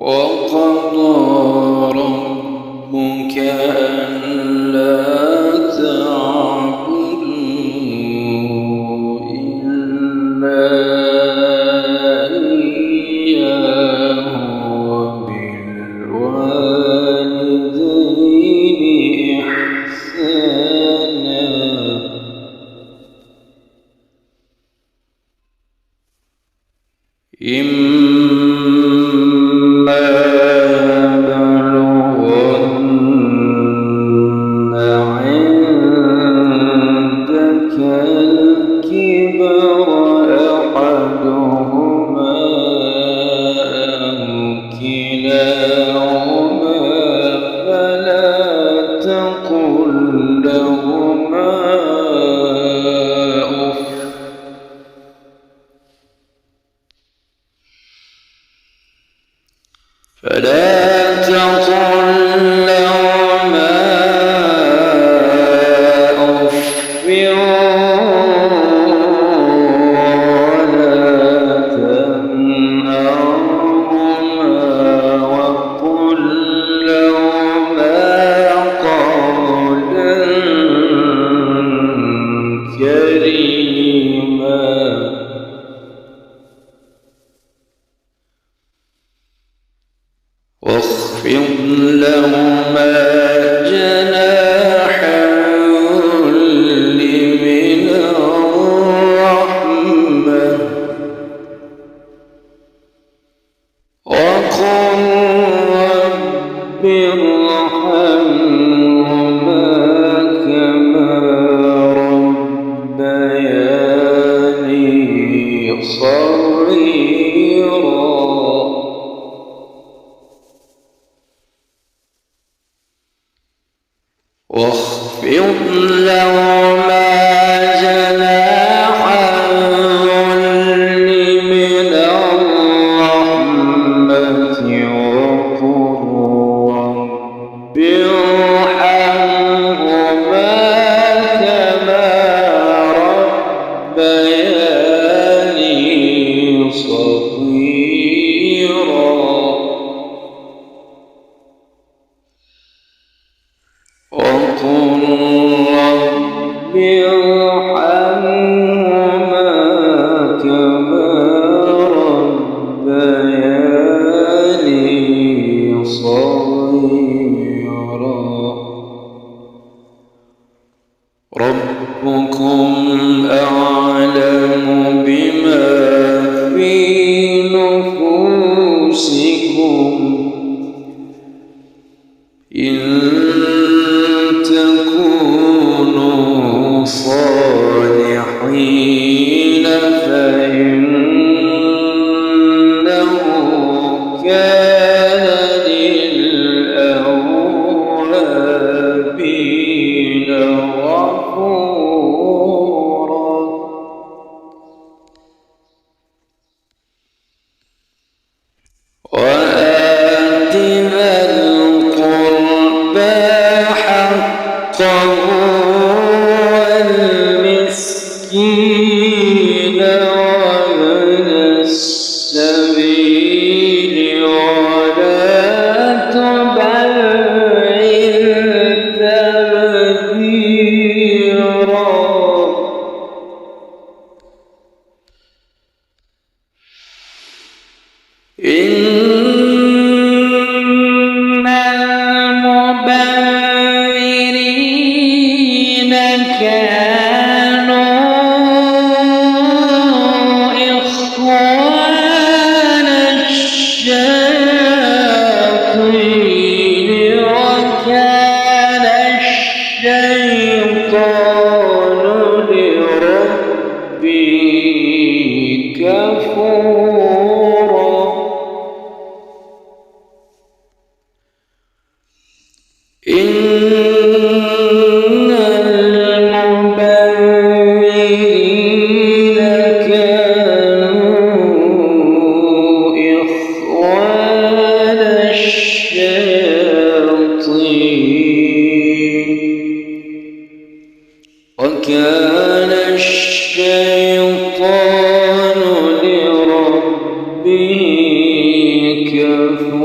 وقضى ربك ألا تعبدوا إلا إياه وبالوالدين إحسانا إما يبلغن عندك الكبر أحدهما أو كلاهما فلا تقل لهما أف ولا تنهرهما وقل لهما قولا كريما واخفض لهما جناح الذل من الرحمة وقل رب ارحمهما كما ربياني صغيرا واخفض لهما جناح الذل من الرحمة وقل رب ارحمهما كما ربياني صغيرا وقل رب ارحمهما كما ربياني صغيرا ربكم أعلم بما في نفوسكم إن تكونوا صالحين فإنه كان للأوابين غفورا وآت ذا القربى حقه والمسكين وابن السبيل ولا تبذر تبذيرا إن المبذرين كانوا إخوان الشياطين وكان الشيطان لربه كفورا إن المبذرين كانوا إخوان الشياطين وكان الشيطان لربه كفورا